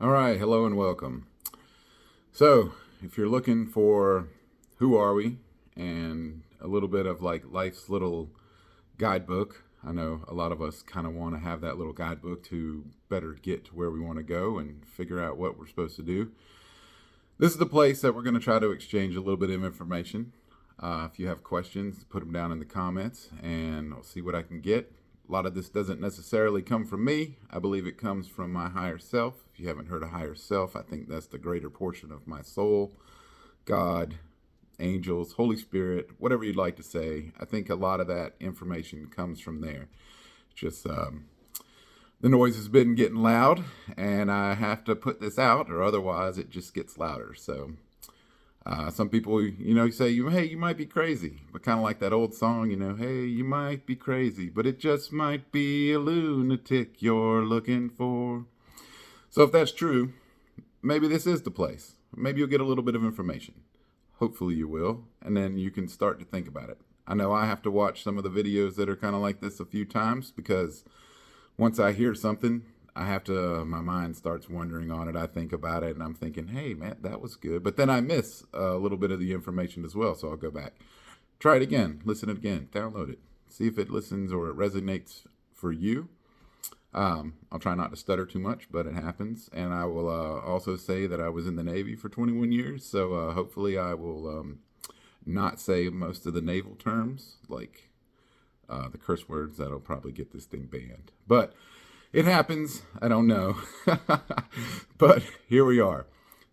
All right, hello and welcome. So, if you're looking for who are we and a little bit of like life's little guidebook, I know a lot of us kind of want to have that little guidebook to better get to where we want to go and figure out what we're supposed to do. This is the place that we're going to try to exchange a little bit of information. If you have questions, put them down in the comments and I'll see what I can get. A lot of this doesn't necessarily come from me. I believe it comes from my higher self. If you haven't heard of higher self, I think that's the greater portion of my soul, God, angels, Holy Spirit, whatever you'd like to say. I think a lot of that information comes from there. Just the noise has been getting loud, and I have to put this out, or otherwise it just gets louder. So some people, say, hey, you might be crazy, but kind of like that old song, hey, you might be crazy, but it just might be a lunatic you're looking for. So if that's true, maybe this is the place. Maybe you'll get a little bit of information. Hopefully you will, and then you can start to think about it. I know I have to watch some of the videos that are kind of like this a few times because once I hear something, my mind starts wandering on it. I think about it and I'm thinking, hey, man, that was good. But then I miss a little bit of the information as well. So I'll go back, try it again, listen it again, download it, see if it listens or it resonates for you. I'll try not to stutter too much, but it happens. And I will also say that I was in the Navy for 21 years. So hopefully I will not say most of the naval terms, like the curse words that'll probably get this thing banned. But it happens. I don't know. But here we are.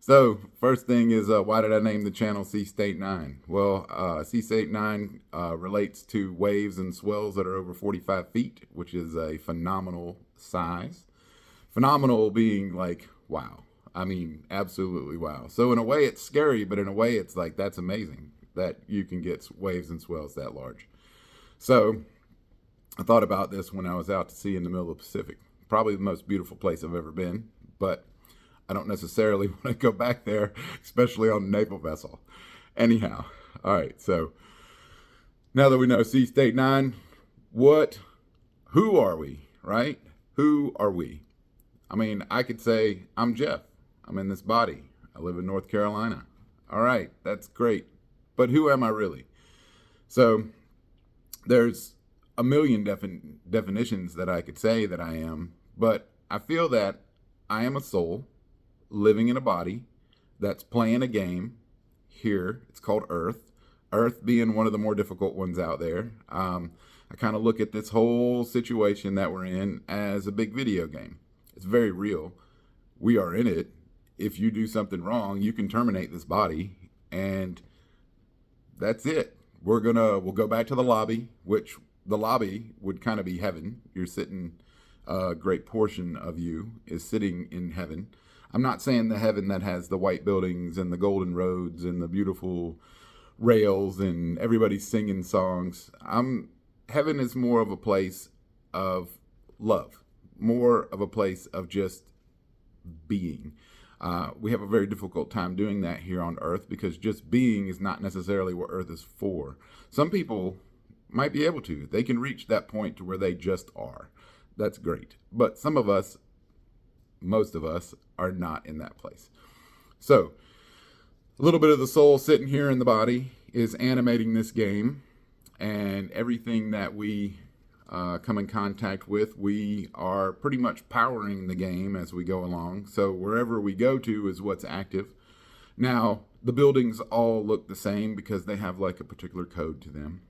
So first thing is, why did I name the channel Sea State 9? Well, Sea State 9 relates to waves and swells that are over 45 feet, which is a phenomenal size. Phenomenal being like, wow. I mean, absolutely wow. So in a way it's scary, but in a way it's like, that's amazing that you can get waves and swells that large. So I thought about this when I was out to sea in the middle of the Pacific. Probably the most beautiful place I've ever been, but I don't necessarily want to go back there, especially on a naval vessel. Anyhow, all right, so now that we know Sea State 9, who are we, right? Who are we? I mean, I could say, I'm Jeff. I'm in this body. I live in North Carolina. All right, that's great. But who am I really? So there's a million definitions that I could say that I am, but I feel that I am a soul living in a body that's playing a game here. It's called Earth. Earth being one of the more difficult ones out there. I kind of look at this whole situation that we're in as a big video game. It's very real. We are in it. If you do something wrong, you can terminate this body, and that's it. We'll go back to the lobby, which the lobby would kind of be heaven. You're sitting, a great portion of you is sitting in heaven. I'm not saying the heaven that has the white buildings and the golden roads and the beautiful rails and everybody singing songs. Heaven is more of a place of love, more of a place of just being. We have a very difficult time doing that here on Earth because just being is not necessarily what Earth is for. Some people might be able to. They can reach that point to where they just are. That's great. But some of us, most of us, are not in that place. So a little bit of the soul sitting here in the body is animating this game, and everything that we come in contact with, we are pretty much powering the game as we go along. So wherever we go to is what's active. Now, the buildings all look the same because they have like a particular code to them.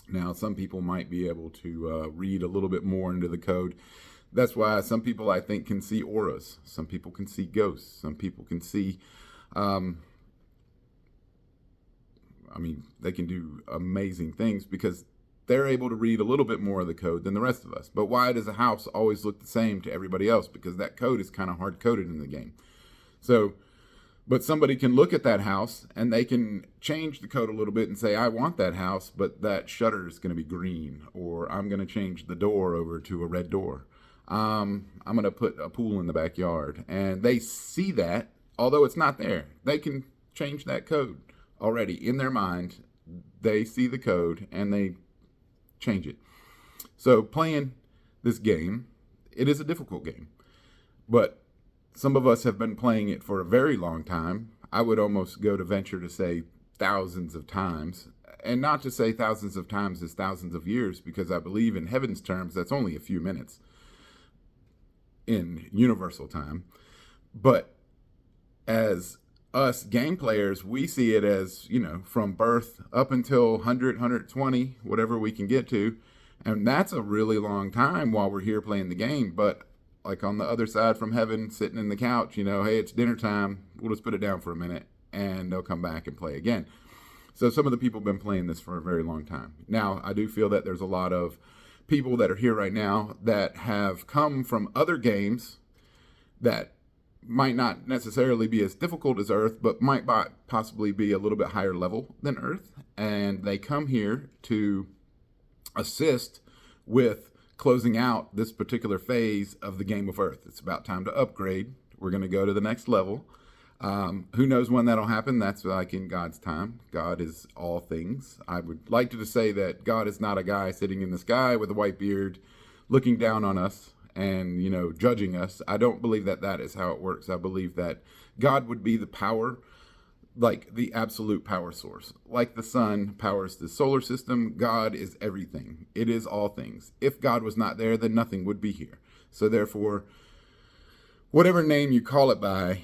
Now, some people might be able to read a little bit more into the code. That's why some people, I think, can see auras. Some people can see ghosts. Some people can see, they can do amazing things because they're able to read a little bit more of the code than the rest of us. But why does a house always look the same to everybody else? Because that code is kind of hard-coded in the game. So, but somebody can look at that house and they can change the code a little bit and say, I want that house, but that shutter is going to be green, or I'm going to change the door over to a red door. I'm going to put a pool in the backyard. And they see that, although it's not there. They can change that code already in their mind. They see the code and they change it. So playing this game, it is a difficult game. But Some of us have been playing it for a very long time. I would almost go to venture to say thousands of times. And not to say thousands of times is thousands of years, because I believe in heaven's terms, that's only a few minutes in universal time. But as us game players, we see it as, from birth up until 100, 120, whatever we can get to. And that's a really long time while we're here playing the game. But like on the other side from heaven, sitting in the couch, hey, it's dinner time. We'll just put it down for a minute and they'll come back and play again. So some of the people have been playing this for a very long time. Now, I do feel that there's a lot of people that are here right now that have come from other games that might not necessarily be as difficult as Earth, but might possibly be a little bit higher level than Earth. And they come here to assist with closing out this particular phase of the game of Earth. It's about time to upgrade. We're going to go to the next level. Who knows when that'll happen? That's like in God's time. God is all things. I would like to say that God is not a guy sitting in the sky with a white beard looking down on us and, judging us. I don't believe that that is how it works. I believe that God would be the power, like the absolute power source. Like the sun powers the solar system, God is everything. It is all things. If God was not there, then nothing would be here. So therefore, whatever name you call it by,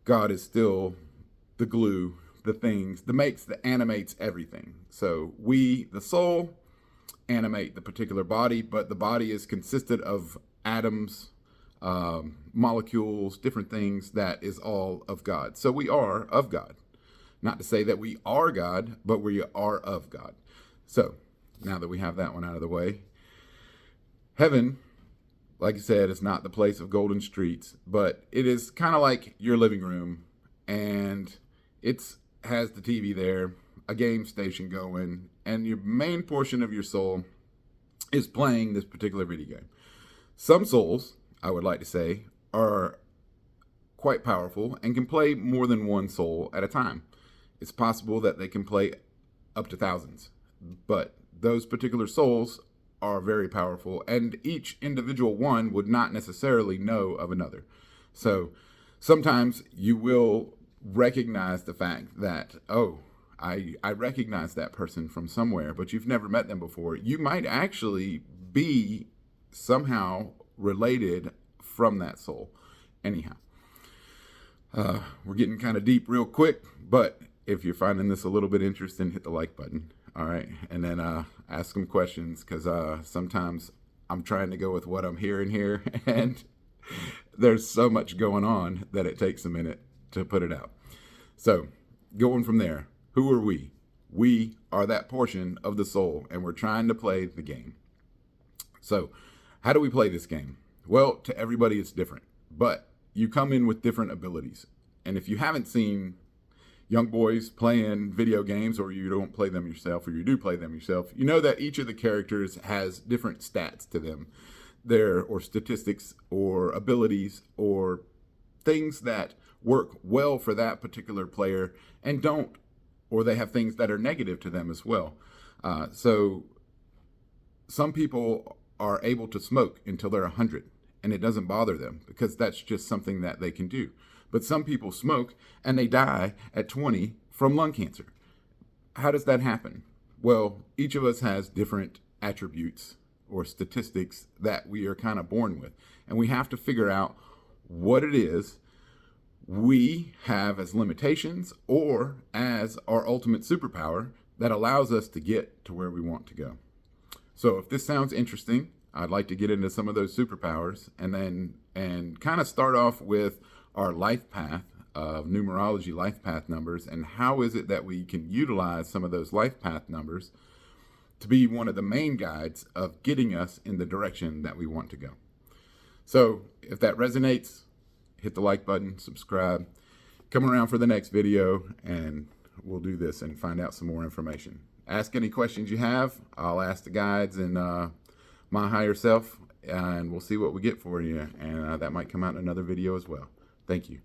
God is still the glue, the things, that animates everything. So we, the soul, animate the particular body, but the body is consisted of atoms, molecules, different things that is all of God. So we are of God. Not to say that we are God, but we are of God. So now that we have that one out of the way, heaven, like I said, is not the place of golden streets, but it is kind of like your living room, and it has the TV there, a game station going, and your main portion of your soul is playing this particular video game. Some souls, I would like to say, are quite powerful and can play more than one soul at a time. It's possible that they can play up to thousands, but those particular souls are very powerful, and each individual one would not necessarily know of another. So sometimes you will recognize the fact that, I recognize that person from somewhere, but you've never met them before. You might actually be somehow related from that soul. Anyhow, we're getting kind of deep real quick, but if you're finding this a little bit interesting, hit the like button. All right. And then ask some questions, because sometimes I'm trying to go with what I'm hearing here, and there's so much going on that it takes a minute to put it out. So going from there, who are we? We are that portion of the soul, and we're trying to play the game. So how do we play this game? Well, to everybody it's different, but you come in with different abilities. And if you haven't seen young boys playing video games, or you don't play them yourself, or you do play them yourself, you know that each of the characters has different stats to them, or statistics, or abilities, or things that work well for that particular player and don't, or they have things that are negative to them as well. So some people are able to smoke until they're 100, and it doesn't bother them because that's just something that they can do. But some people smoke and they die at 20 from lung cancer. How does that happen? Well, each of us has different attributes or statistics that we are kind of born with. And we have to figure out what it is we have as limitations or as our ultimate superpower that allows us to get to where we want to go. So if this sounds interesting, I'd like to get into some of those superpowers and kind of start off with our life path of numerology life path numbers, and how is it that we can utilize some of those life path numbers to be one of the main guides of getting us in the direction that we want to go. So if that resonates, hit the like button, subscribe, come around for the next video, and we'll do this and find out some more information. Ask any questions you have. I'll ask the guides and my higher self, and we'll see what we get for you, and that might come out in another video as well. Thank you.